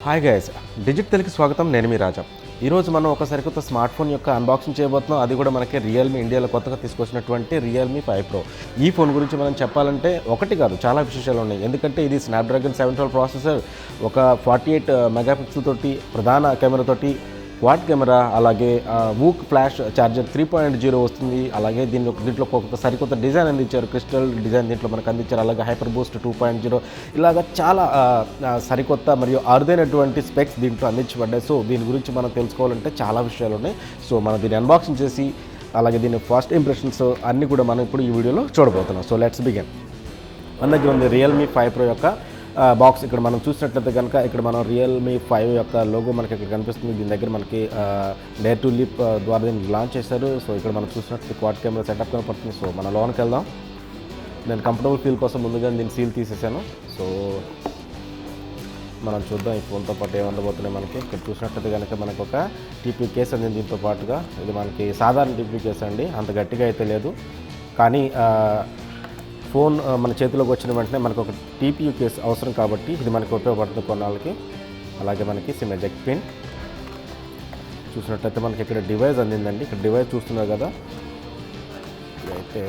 Hi guys, digit తెలుగుకి స్వాగతం. నేను మీ రాజా. ఈరోజు మనం ఒక సరికొత్త స్మార్ట్ ఫోన్ యొక్క అన్బాక్సింగ్ చేయబోతున్నాం. అది కూడా మనకి రియల్మీ ఇండియాలో కొత్తగా తీసుకొచ్చినటువంటి రియల్మీ 5 Pro. ఈ ఫోన్ గురించి మనం చెప్పాలంటే ఒకటి కాదు, చాలా విశేషాలు ఉన్నాయి. ఎందుకంటే ఇది స్నాప్డ్రాగన్ 712 ప్రాసెసర్, ఒక 48 మెగాపిక్సెల్ తోటి ప్రధాన కెమెరాతోటి, క్వాడ్ కెమెరా, అలాగే వూక్ ఫ్లాష్ ఛార్జర్ 3.0 వస్తుంది. అలాగే దీంట్లో ఒక సరికొత్త డిజైన్ అందించారు, క్రిస్టల్ డిజైన్ దీంట్లో మనకు అందించారు. అలాగే హైపర్ బూస్ట్ 2.0 ఇలాగ చాలా సరికొత్త మరియు అరుదైనటువంటి స్పెక్స్ దీంట్లో అందించబడ్డాయి. సో దీని గురించి మనం తెలుసుకోవాలంటే చాలా విషయాలు ఉన్నాయి. సో మనం దీన్ని అన్బాక్సింగ్ చేసి అలాగే దీని ఫస్ట్ ఇంప్రెషన్స్ అన్నీ కూడా మనం ఇప్పుడు ఈ వీడియోలో చూడబోతున్నాం. So let's begin. మన దగ్గర ఉంది రియల్మీ 5 Pro యొక్క బాక్స్. ఇక్కడ మనం చూసినట్లయితే కనుక ఇక్కడ మనం రియల్మీ 5 యొక్క లోగో మనకి ఇక్కడ కనిపిస్తుంది. దీని దగ్గర మనకి డేర్ టు లిప్ ద్వారా దీన్ని లాంచ్ చేశారు. సో ఇక్కడ మనం చూసినట్టు క్వాడ్ కెమెరా సెటప్ కనపడుతుంది. సో మన లోనికి వెళ్దాం. నేను కంఫర్టబుల్ ఫీల్ కోసం ముందుగా దీన్ని సీల్ తీసేసాను. సో మనం చూద్దాం ఈ ఫోన్తో పాటు ఏమండబోతున్నాయి. మనకి ఇక్కడ చూసినట్లయితే కనుక మనకు ఒక టీపీ కేస్ అంది. దీంతో పాటుగా ఇది మనకి సాధారణ టీపీ కేస్ అండి, అంత గట్టిగా అయితే లేదు. కానీ ఫోన్ మన చేతిలోకి వచ్చిన వెంటనే మనకు ఒక టీపీయూ కేస్ అవసరం కాబట్టి ఇది మనకు ఉపయోగపడుతుంది కొన్నాళ్ళకి. అలాగే మనకి సిమ్ ఎజెక్ట్ పిన్ చూసినట్లయితే మనకి ఇక్కడ డివైస్ అందిందండి. ఇక్కడ డివైస్ చూస్తున్నారు కదా, అయితే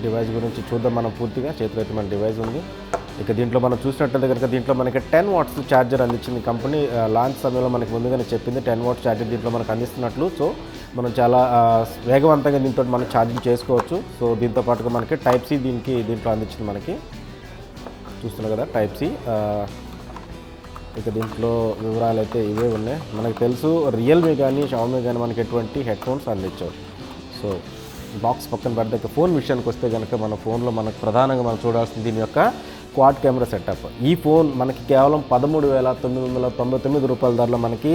డివైస్ గురించి చూద్దాం మనం పూర్తిగా. చేతిలో అయితే మన డివైస్ ఉంది. ఇక దీంట్లో మనం చూసినట్లయితే కనుక దీంట్లో మనకి 10 watts ఛార్జర్ అందించింది కంపెనీ. లాంచ్ సమయంలో మనకి ముందుగానే చెప్పింది 10 watts ఛార్జర్ దీంట్లో మనకు అందిస్తున్నట్లు. సో మనం చాలా వేగవంతంగా దీంతో మనం ఛార్జింగ్ చేసుకోవచ్చు. సో దీంతో పాటుగా మనకి టైప్ సి దీంట్లో అందించింది మనకి. చూస్తున్నాం కదా టైప్ సి. ఇక దీంట్లో వివరాలు అయితే ఇవే ఉన్నాయి. మనకు తెలుసు రియల్మీ కానీ షావమీ కానీ మనకి ఎటువంటి హెడ్ ఫోన్స్ అందించారు. సో బాక్స్ పక్కన పెడితే ఫోన్ విషయానికి వస్తే కనుక మన ఫోన్లో మనకు ప్రధానంగా మనం చూడాల్సింది దీని యొక్క క్వాడ్ కెమెరా సెటప్. ఈ ఫోన్ మనకి కేవలం 13,999 రూపాయల ధరలో మనకి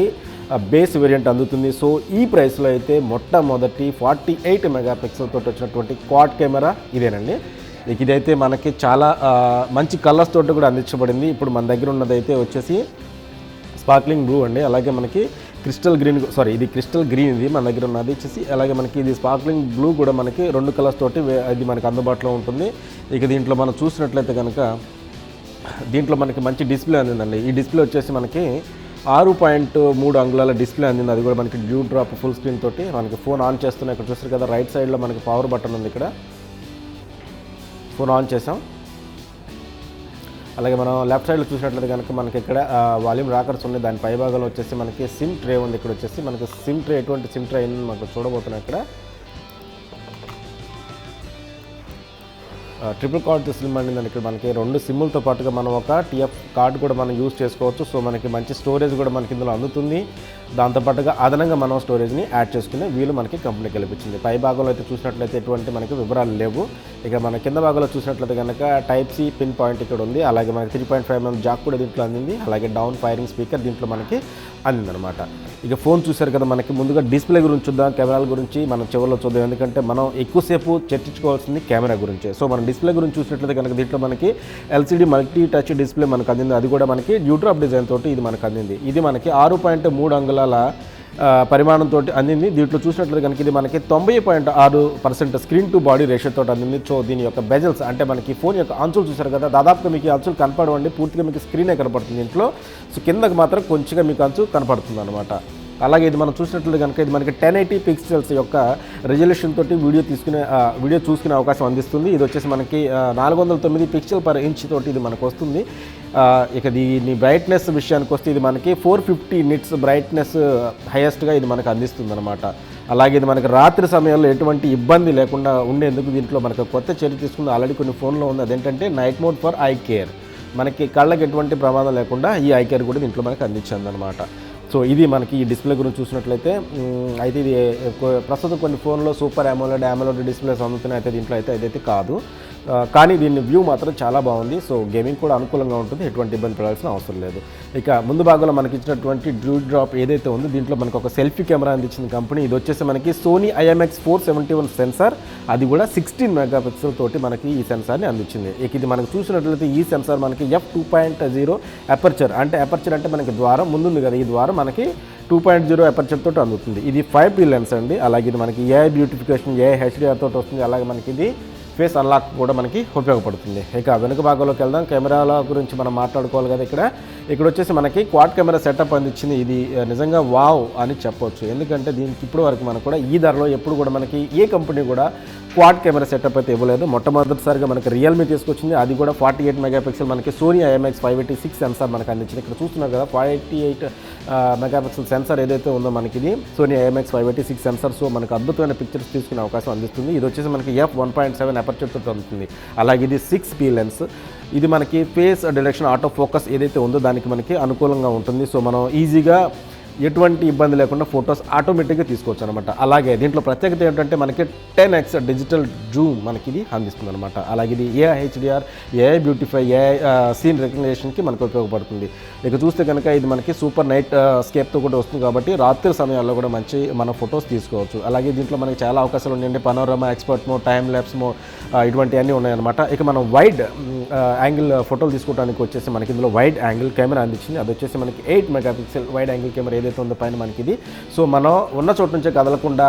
బేస్ వేరియంట్ అందుతుంది. సో ఈ ప్రైస్లో అయితే మొట్టమొదటి 48 మెగాపిక్సెల్ తోటి వచ్చినటువంటి క్వాడ్ కెమెరా ఇదేనండి. ఇదైతే మనకి చాలా మంచి కలర్స్ తోటి కూడా అందించబడింది. ఇప్పుడు మన దగ్గర ఉన్నదైతే వచ్చేసి స్పార్క్లింగ్ బ్లూ అండి. అలాగే మనకి క్రిస్టల్ గ్రీన్, ఇది క్రిస్టల్ గ్రీన్ ఇది మన దగ్గర ఉన్నది వచ్చేసి. అలాగే మనకి ఇది స్పార్క్లింగ్ బ్లూ కూడా మనకి 2 కలర్స్ తోటి ఇది మనకి అందుబాటులో ఉంటుంది. ఇక దీంట్లో మనం చూసినట్లయితే కనుక దీంట్లో మనకి మంచి డిస్ప్లే అందిందండి. ఈ డిస్ప్లే వచ్చేసి మనకి 6.3 అంగుళాల డిస్ప్లే అందింది. అది కూడా మనకి డ్యూ డ్రాప్ ఫుల్ స్క్రీన్ తోటి మనకి ఫోన్ ఆన్ చేస్తున్నాయి. ఇక్కడ చూస్తారు కదా రైట్ సైడ్లో మనకి పవర్ బటన్ ఉంది. ఇక్కడ ఫోన్ ఆన్ చేసాం. అలాగే మనం లెఫ్ట్ సైడ్లో చూసినట్లయితే కనుక మనకి ఇక్కడ వాల్యూమ్ రాకర్స్ ఉన్నాయి. దాని పై భాగంలో వచ్చేసి మనకి సిమ్ ట్రే ఉంది. ఇక్కడ వచ్చేసి మనకి సిమ్ ట్రే, ఎటువంటి సిమ్ ట్రే అయింది మనకు చూడబోతున్నాం. ఇక్కడ ట్రిపుల్ కార్డ్ సిమ్ అండి. ఇక్కడ మనకి 2 సిమ్ములతో పాటుగా మనం ఒక టీఎఫ్ కార్డు కూడా మనం యూజ్ చేసుకోవచ్చు. సో మనకి మంచి స్టోరేజ్ కూడా మనకి ఇందులో అందుతుంది. దాంతోపాటుగా అదనంగా మనం స్టోరేజ్ని యాడ్ చేసుకునే వీలు మనకి కంపెనీ కల్పించింది. పై భాగంలో అయితే చూసినట్లయితే ఎటువంటి మనకి వివరాలు లేవు. ఇక మన కింద భాగంలో చూసినట్లయితే కనుక టైప్ సి పిన్ పాయింట్ ఇక్కడ ఉంది. అలాగే మనకి 3.5mm జాక్ కూడా దీంట్లో అందింది. అలాగే డౌన్ ఫైరింగ్ స్పీకర్ దీంట్లో మనకి అందిందనమాట. ఇక ఫోన్ చూశారు కదా, మనకి ముందుగా డిస్ప్లే గురించి చూద్దాం, కెమెరాల గురించి మనం చివరిలో చూద్దాం. ఎందుకంటే మనం ఎక్కువసేపు చర్చించుకోవాల్సింది కెమెరా గురించి. సో మనం డిస్ప్లే గురించి చూసినట్లయితే కనుక దీంట్లో మనకి ఎల్సిడి మల్టీ టచ్ డిస్ప్లే మనకు అందింది. అది కూడా మనకి డ్యూ డ్రాప్ డిజైన్ తోటి ఇది మనకు అందింది. ఇది మనకి 6.3 అంగుళాల పరిమాణంతో అందింది. దీంట్లో చూసినట్లయితే కనుక ఇది మనకి 90.6% స్క్రీన్ టు బాడీ రేషియోతో అందింది. సో దీని యొక్క బెజల్స్ అంటే మనకి ఫోన్ యొక్క అంచులు చూసారు కదా, దాదాపుగా మీకు అంచులు కనపడవండి, పూర్తిగా మీకు స్క్రీనే కనపడుతుంది దీంట్లో. సో కిందకి మాత్రం కొంచెంగా మీకు అంచు కనపడుతుంది అనమాట. అలాగే ఇది మనం చూసినట్లయితే కనుక ఇది మనకి 1080 పిక్సెల్స్ యొక్క రెజల్యూషన్ తోటి వీడియో చూసుకునే అవకాశం అందిస్తుంది. ఇది వచ్చేసి మనకి 409 పిక్సెల్ పర్ ఇంచ్ తోటి ఇది మనకు వస్తుంది. ఇక దీని బ్రైట్నెస్ విషయానికి వస్తే ఇది మనకి 450 నిట్స్ బ్రైట్నెస్ హైయెస్ట్గా ఇది మనకు అందిస్తుంది అనమాట. అలాగే ఇది మనకి రాత్రి సమయంలో ఎటువంటి ఇబ్బంది లేకుండా ఉండేందుకు దీంట్లో మనకు కొత్త చర్య తీసుకుంది. ఆల్రెడీ కొన్ని ఫోన్లో ఉంది. అదేంటంటే night mode for I care. మనకి కళ్ళకి ఎటువంటి ప్రమాదం లేకుండా ఈ ఐ కేర్ కూడా దీంట్లో మనకు అందించింది అనమాట. సో ఇది మనకి ఈ డిస్ప్లే గురించి చూసినట్లయితే అయితే ఇది ప్రస్తుతం కొన్ని ఫోన్లో సూపర్ AMOLED డిస్ప్లేస్ అందుతున్నాయి. అయితే దీంట్లో అయితే ఇదైతే కాదు. కానీ దీని వ్యూ మాత్రం చాలా బాగుంది. సో గేమింగ్ కూడా అనుకూలంగా ఉంటుంది, ఎటువంటి ఇబ్బంది పడాల్సిన అవసరం లేదు. ఇక ముందు భాగంలో మనకి ఇచ్చినటువంటి డ్యూ డ్రాప్ ఏదైతే ఉందో దీంట్లో మనకు ఒక సెల్ఫీ కెమెరా అందించింది కంపెనీ. ఇది వచ్చేసి మనకి సోనీ IMX471 సెన్సార్, అది కూడా 16 మెగాపిక్సెల్ తోటి మనకి ఈ సెన్సార్ని అందించింది. ఇక ఇది మనకు చూసినట్లయితే ఈ సెన్సార్ మనకి f2.0 అపర్చర్ అంటే మనకి ద్వారం ముందుంది కదా, ఈ ద్వారం మనకి 2.0 అపర్చర్ తోటి అందుతుంది. ఇది 5P లెన్స్ అండి. అలాగే ఇది మనకి AI బ్యూటిఫికేషన్, AI HDR తోటి వస్తుంది. అలాగే మనకి ఇది ఫేస్ అన్లాక్ కూడా మనకి ఉపయోగపడుతుంది. ఇక వెనుక భాగంలోకి వెళ్దాం. కెమెరాల గురించి మనం మాట్లాడుకోవాలి కదా. ఇక్కడ వచ్చేసి మనకి క్వాడ్ కెమెరా సెటప్ అందించింది. ఇది నిజంగా వావ్ అని చెప్పొచ్చు. ఎందుకంటే దీనికి ఇప్పుడు వరకు మనకు కూడా ఈ ధరలో ఎప్పుడు కూడా మనకి ఏ కంపెనీ కూడా క్వాడ్ కెమెరా సెటప్ అయితే ఇవ్వలేదు. మొట్టమొదటిసారిగా మనకి రియల్మీ తీసుకొచ్చింది. అది కూడా 48 మెగాపిక్సెల్ మనకి సోనీ IMX 586 సెన్సార్ మనకు అందించింది. ఇక్కడ చూస్తున్నారు కదా 48 మెగాపిక్సెల్ సెన్సార్ ఏదైతే ఉందో మనకి ఇది సోనీ IMX 586 సెన్సార్. సో మనకు అద్భుతమైన పిక్చర్స్ తీసుకునే అవకాశం అందిస్తుంది. ఇది వచ్చేసి మనకి f1.7 అపర్చర్తో ఉంటుంది. అలాగే ఇది 6P లెన్స్. ఇది మనకి ఫేస్ డిటెక్షన్ ఆటో ఫోకస్ ఏదైతే ఉందో దానికి మనకి అనుకూలంగా ఉంటుంది. సో మనం ఈజీగా ఎటువంటి ఇబ్బంది లేకుండా ఫొటోస్ ఆటోమేటిక్గా తీసుకోవచ్చు అనమాట. అలాగే దీంట్లో ప్రత్యేకత ఏంటంటే మనకి 10x డిజిటల్ జూమ్ మనకి ఇది అందిస్తుంది అనమాట. అలాగే ఇది AI HDR, AI beautify, AI scene రికగ్నిషన్కి మనకు ఉపయోగపడుతుంది. ఇక చూస్తే కనుక ఇది మనకి సూపర్ నైట్ స్కేప్తో కూడా వస్తుంది కాబట్టి రాత్రి సమయాల్లో కూడా మన ఫొటోస్ తీసుకోవచ్చు. అలాగే దీంట్లో మనకి చాలా అవకాశాలు ఉన్నాయండి. పనోరమా, ఎక్స్పర్ట్ మో, టైమ్ ల్యాప్స్ మో, ఇటువంటివన్నీ ఉన్నాయన్నమాట. ఇక మనం వైడ్ యాంగిల్ ఫోటోలు తీసుకోవడానికి వచ్చేసి మనకి ఇందులో వైడ్ యాంగిల్ కెమెరా అందించింది. అది వచ్చేసి మనకి 8 మెగాపిక్సెల్ వైడ్ యాంగిల్ కెమెరా ఏదైతే ఉందో పైన మనకి ఇది. సో మనం ఉన్న చోటు నుంచే కదలకుండా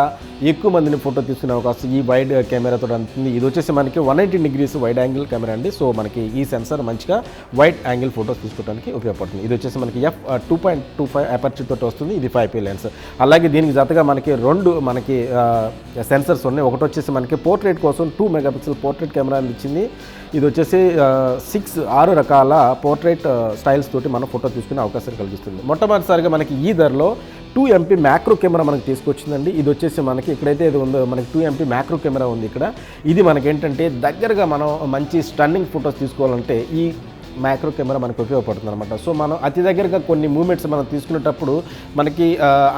ఎక్కువ మందిని ఫోటో తీసుకునే అవకాశం ఈ వైడ్ కెమెరాతో అందుతుంది. ఇది వచ్చేసి మనకి 180 డిగ్రీస్ వైడ్ యాంగిల్ కెమెరా అండి. సో మనకి ఈ సెన్సార్ మంచిగా వైడ్ యాంగిల్ ఫోటోస్ తీసుకోవడానికి ఉపయోగపడుతుంది. ఇది వచ్చేసి మనకి f2.25 అపర్చర్ తోటి వస్తుంది. ఇది 5P లెన్స్. అలాగే దీనికి జతగా మనకి 2 మనకి సెన్సర్స్ ఉన్నాయి. ఒకటి వచ్చేసి మనకి పోర్ట్రేట్ కోసం 2 మెగాపిక్సెల్ పోర్ట్రేట్ కెమెరా అందించింది. ఇది వచ్చేసి 6 రకాల పోర్ట్రేట్ స్టైల్స్ తోటి మనం ఫోటో తీసుకునే అవకాశం కలిగిస్తుంది. మొట్టమొదటిసారిగా మనకి ఈ ధరలో 2MP మ్యాక్రో కెమెరా మనకి తీసుకొచ్చిందండి. ఇది వచ్చేసి మనకి ఇక్కడైతే ఇది ఉందో మనకి 2MP మ్యాక్రో కెమెరా ఉంది ఇక్కడ. ఇది మనకి ఏంటంటే దగ్గరగా మనం మంచి స్టన్నింగ్ ఫొటోస్ తీసుకోవాలంటే ఈ మ్యాక్రో కెమెరా మనకు ఉపయోగపడుతుంది అనమాట. సో మనం అతి దగ్గరగా కొన్ని మూమెంట్స్ మనం తీసుకునేటప్పుడు మనకి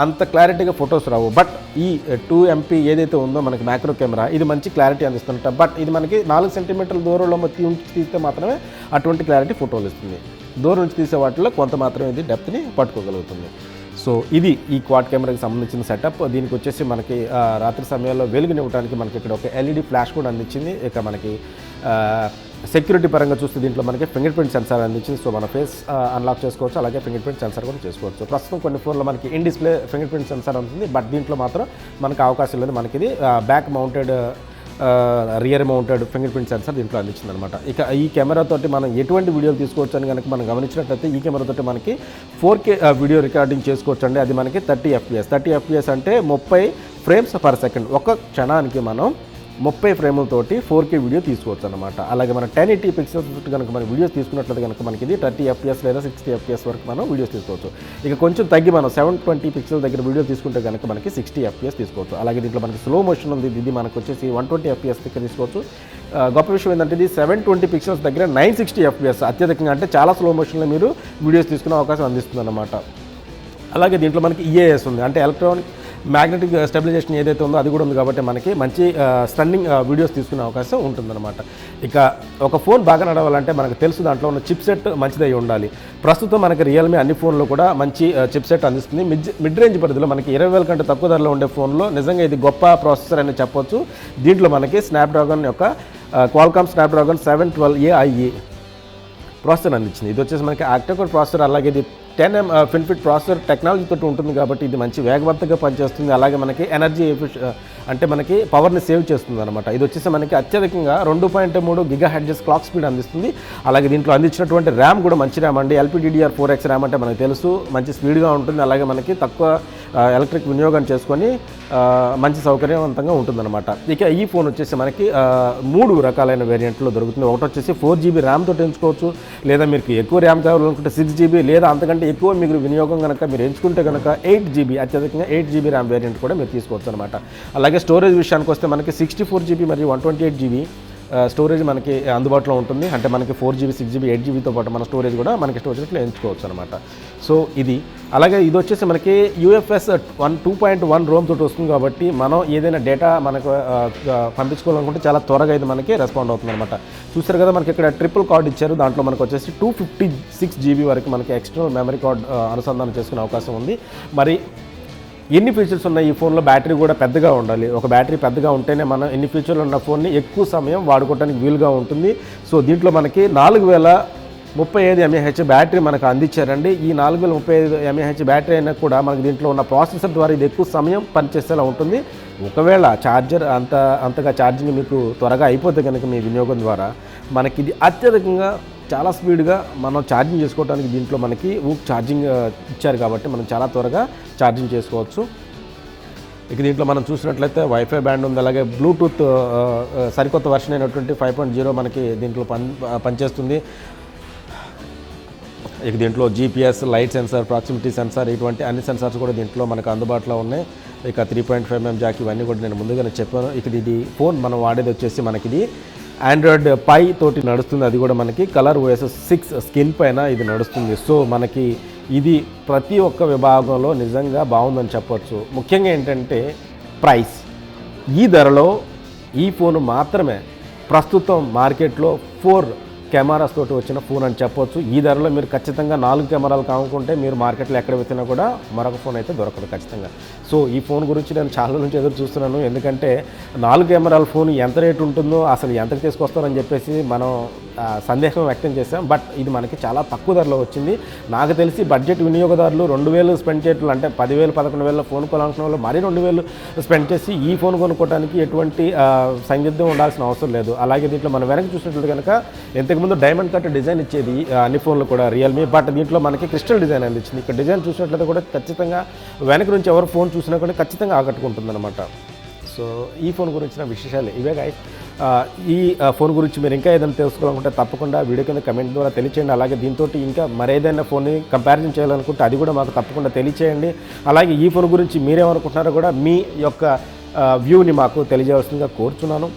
అంత క్లారిటీగా ఫొటోస్ రావు. బట్ ఈ 2MP ఏదైతే ఉందో మనకి మ్యాక్రో కెమెరా ఇది మంచి క్లారిటీ అందిస్తుంట. బట్ ఇది మనకి 4 సెంటీమీటర్ల దూరంలో తీస్తే మాత్రమే అటువంటి క్లారిటీ ఫోటోలు ఇస్తుంది. దూరం నుంచి తీసే వాటిలో కొంత మాత్రమే ఇది డెప్త్ని పట్టుకోగలుగుతుంది. సో ఇది ఈ క్వాడ్ కెమెరాకి సంబంధించిన సెటప్. దీనికి వచ్చేసి మనకి రాత్రి సమయాల్లో వెలుగునివ్వడానికి మనకి ఇక్కడ ఒక LED ఫ్లాష్ కూడా అందించింది. ఇక మనకి సెక్యూరిటీ పరంగా చూస్తే దీంట్లో మనకి ఫింగర్ ప్రింట్ సెన్సార్ అందించింది. సో మన ఫేస్ అన్లాక్ చేసుకోవచ్చు. అలాగే ఫింగర్ ప్రింట్ సెన్సార్ కూడా చేసుకోవచ్చు. ప్రస్తుతం కొన్ని ఫోన్లో మనకి in display finger print censor ఉంటుంది. బట్ దీంట్లో మాత్రం మనకు అవకాశం లేదు. మనకి ఇది back mounted rear mounted finger print censor దీంట్లో అందించింది అనమాట. ఇక ఈ కెమెరాతోటి మనం ఎటువంటి వీడియోలు తీసుకోవచ్చు అని కనుక మనం గమనించినట్లయితే ఈ కెమెరాతోటి మనకి 4K వీడియో రికార్డింగ్ చేసుకోవచ్చు అండి. అది మనకి 30 FPS అంటే 30 ఫ్రేమ్స్ పర్ సెకండ్. ఒక క్షణానికి మనం 30 ఫ్రేములతోటి 4K వీడియో తీసుకోవచ్చు అనమాట. అలాగే మనం 1080 పిక్సెల్స్ కనుక మనం వీడియోస్ తీసుకున్నట్లయితే కనుక మనకి ఇది 30 FPS లేదా 60 FPS వరకు మనం వీడియోస్ తీసుకోవచ్చు. ఇక కొంచెం తగ్గి మనం 720 పిక్సెల్ దగ్గర వీడియో తీసుకుంటే కనుక మనకి 60 FPS తీసుకోవచ్చు. అలాగే దీంట్లో మనకి స్లో మోషన్ ఉంది. ఇది మనకు వచ్చేసి 120 FPS దగ్గర తీసుకోవచ్చు. గొప్ప విషయం ఏంటంటే ఇది 720 పిక్సెల్స్ దగ్గర 960 FPS అత్యధికంగా అంటే చాలా స్లో మోషన్లో మీరు వీడియోస్ తీసుకునే అవకాశం అందిస్తుంది అన్నమాట. అలాగే దీంట్లో మనకి EAS ఉంది. అంటే ఎలక్ట్రానిక్ మ్యాగ్నెటిక్ స్టెబిలైజేషన్ ఏదైతే ఉందో అది కూడా ఉంది కాబట్టి మనకి మంచి స్టన్నింగ్ వీడియోస్ తీసుకునే అవకాశం ఉంటుందన్నమాట. ఇక ఒక ఫోన్ బాగా నడవాలంటే మనకు తెలుసు దాంట్లో ఉన్న చిప్ సెట్ మంచిదై ఉండాలి. ప్రస్తుతం మనకి రియల్మీ అన్ని ఫోన్లో కూడా మంచి చిప్ సెట్ అందిస్తుంది. మిడ్ రేంజ్ పరిధిలో మనకి 20,000 కంటే తక్కువ ధరలో ఉండే ఫోన్లో నిజంగా ఇది గొప్ప ప్రాసెసర్ అని చెప్పొచ్చు. దీంట్లో మనకి స్నాప్డ్రాగన్ యొక్క క్వాల్కామ్ స్నాప్డ్రాగన్ 712AI ప్రాసెసర్ అందించింది. ఇది వచ్చేసి మనకి ఆక్టోకోర్ ప్రాసెసర్. అలాగే ఇది 10M ఫిన్ఫిట్ ప్రాసెసర్ టెక్నాలజీతో ఉంటుంది కాబట్టి ఇది మంచి వేగవంతంగా పనిచేస్తుంది. అలాగే మనకి ఎనర్జీ అంటే మనకి పవర్ని సేవ్ చేస్తుంది అనమాట. ఇది వచ్చేసి మనకి అత్యధికంగా 2.3 GHz క్లాక్ స్పీడ్ అందిస్తుంది. అలాగే దీంట్లో అందించినటువంటి ర్యామ్ కూడా మంచి ర్యామ్ అండి. LPDDR4X ర్యామ్ అంటే మనకు తెలుసు మంచి స్పీడ్గా ఉంటుంది. అలాగే మనకి తక్కువ ఎలక్ట్రిక్ వినియోగం చేసుకొని మంచి సౌకర్యవంతంగా ఉంటుందన్నమాట. ఇక ఈ ఫోన్ వచ్చేసి మనకి 3 రకాలైన వేరియంట్లో దొరుకుతుంది. ఒకటి వచ్చేసి 4GB ర్యామ్ తోటి ఎంచుకోవచ్చు. లేదా మీకు ఎక్కువ ర్యామ్ కావాలనుకుంటే 6GB లేదా అంతకంటే ఎక్కువ మీరు వినియోగం కనుక మీరు ఎంచుకుంటే కనుక 8GB అత్యధికంగా 8GB ర్యామ్ వేరియంట్ కూడా మీరు తీసుకోవచ్చు అనమాట. అలాగే స్టోరేజ్ విషయానికి వస్తే మనకి 64GB మరియు 128GB స్టోరేజ్ మనకి అందుబాటులో ఉంటుంది. అంటే మనకి 4GB 6GB 8GBతో పాటు మన స్టోరేజ్ కూడా మనకి స్టోరేజ్లో ఎంచుకోవచ్చు అనమాట. సో ఇది అలాగే ఇది వచ్చేసి మనకి UFS 2.1 రోమ్ తోటి వస్తుంది కాబట్టి మనం ఏదైనా డేటా మనకు పంపించుకోవాలనుకుంటే చాలా త్వరగా ఇది మనకి రెస్పాండ్ అవుతుంది అనమాట. చూసారు కదా మనకి ఇక్కడ ట్రిపుల్ కార్డ్ ఇచ్చారు. దాంట్లో మనకు వచ్చేసి 256GB వరకు మనకి ఎక్స్టర్నల్ మెమరీ కార్డ్ అనుసంధానం చేసుకునే అవకాశం ఉంది. మరి ఎన్ని ఫీచర్స్ ఉన్నాయి ఈ ఫోన్లో? బ్యాటరీ కూడా పెద్దగా ఉండాలి. ఒక బ్యాటరీ పెద్దగా ఉంటేనే మనం ఎన్ని ఫీచర్లు ఉన్న ఫోన్ని ఎక్కువ సమయం వాడుకోవడానికి వీలుగా ఉంటుంది. సో దీంట్లో మనకి 4000 45 mAh బ్యాటరీ మనకు అందించారండి. ఈ 4035 mAh బ్యాటరీ అయినా కూడా మనకి దీంట్లో ఉన్న ప్రాసెసర్ ద్వారా ఇది ఎక్కువ సమయం పనిచేసేలా ఉంటుంది. ఒకవేళ ఛార్జర్ అంతగా ఛార్జింగ్ మీకు త్వరగా అయిపోతే కనుక మీ వినియోగం ద్వారా మనకి ఇది అత్యధికంగా చాలా స్పీడ్గా మనం ఛార్జింగ్ చేసుకోవడానికి దీంట్లో మనకి ఛార్జింగ్ ఇచ్చారు కాబట్టి మనం చాలా త్వరగా ఛార్జింగ్ చేసుకోవచ్చు. ఇక దీంట్లో మనం చూసినట్లయితే వైఫై బ్యాండ్ ఉంది, అలాగే బ్లూటూత్ సరికొత్త వర్షన్ అయినటువంటి 5.0 మనకి దీంట్లో పనిచేస్తుంది. ఇక దీంట్లో GPS, light sensor, proximity sensor ఇటువంటి అన్ని సెన్సార్స్ కూడా దీంట్లో మనకు అందుబాటులో ఉన్నాయి. ఇక 3.5mm జాక్ ఇవన్నీ కూడా నేను ముందుగానే చెప్పాను. ఇక ఇది ఫోన్ మనం వాడేది వచ్చేసి మనకి ఇది ఆండ్రాయిడ్ పై తోటి నడుస్తుంది. అది కూడా మనకి కలర్ OS 6 స్కిన్ పైన ఇది నడుస్తుంది. సో మనకి ఇది ప్రతి ఒక్క విభాగంలో నిజంగా బాగుందని చెప్పొచ్చు. ముఖ్యంగా ఏంటంటే ప్రైస్. ఈ ధరలో ఈ ఫోన్ మాత్రమే ప్రస్తుతం మార్కెట్లో 4 కెమెరాస్ తోటి వచ్చిన ఫోన్ అని చెప్పొచ్చు. ఈ ధరలో మీరు ఖచ్చితంగా 4 కెమెరాలు కానుకుంటే మీరు మార్కెట్లో ఎక్కడ వెతినా కూడా మరొక ఫోన్ అయితే దొరకదు ఖచ్చితంగా. సో ఈ ఫోన్ గురించి నేను చాలా నుంచి ఎదురు చూస్తున్నాను. ఎందుకంటే 4 కెమెరాల ఫోన్ ఎంత రేటు ఉంటుందో, అసలు ఎంతకు తీసుకొస్తారని చెప్పేసి మనం సందేహం వ్యక్తం చేశాం. బట్ ఇది మనకి చాలా తక్కువ ధరలో వచ్చింది. నాకు తెలిసి బడ్జెట్ వినియోగదారులు 2000 స్పెండ్ చేయట్లు, అంటే 10,000 11,000 ఫోన్ కొనాల్సిన వాళ్ళు మరీ 2000 స్పెండ్ చేసి ఈ ఫోన్ కొనుక్కోవడానికి ఎటువంటి సందిగ్ధం ఉండాల్సిన అవసరం లేదు. అలాగే దీంట్లో మనం వెనక్కి చూసినట్లు కనుక ఇంతకుముందు డైమండ్ కట్ డిజైన్ ఇచ్చేది అన్ని ఫోన్లు కూడా రియల్మీ, బట్ దీంట్లో మనకి క్రిస్టల్ డిజైన్ అందించింది. ఇక్కడ డిజైన్ చూసినట్లయితే కూడా ఖచ్చితంగా వెనక నుంచి ఎవరు ఫోన్ చూసినా కూడా ఖచ్చితంగా ఆకట్టుకుంటుందన్నమాట. సో ఈ ఫోన్ గురించిన విశేషాలు ఇవే గాయ్స్. ఈ ఫోన్ గురించి మీరు ఇంకా ఏదైనా తెలుసుకోవాలనుకుంటే తప్పకుండా వీడియో కింద కమెంట్ ద్వారా తెలియచేయండి. అలాగే దీంతో ఇంకా మరేదైనా ఫోన్ని కంపారిజన్ చేయాలనుకుంటే అది కూడా మాకు తప్పకుండా తెలియచేయండి. అలాగే ఈ ఫోన్ గురించి మీరేమనుకుంటున్నారో కూడా మీ యొక్క వ్యూని మాకు తెలియజేయాల్సిందిగా కోరుచున్నాను.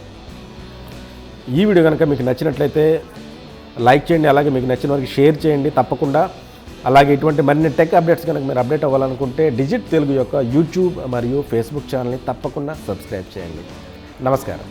ఈ వీడియో కనుక మీకు నచ్చినట్లయితే లైక్ చేయండి, అలాగే మీకు నచ్చిన వారికి షేర్ చేయండి తప్పకుండా. అలాగే ఇటువంటి మరిన్ని టెక్ అప్డేట్స్ కనుక మీరు అప్డేట్ అవ్వాలనుకుంటే డిజిట్ తెలుగు యొక్క యూట్యూబ్ మరియు ఫేస్బుక్ ఛానల్ని తప్పకుండా సబ్స్క్రైబ్ చేయండి. నమస్కారం.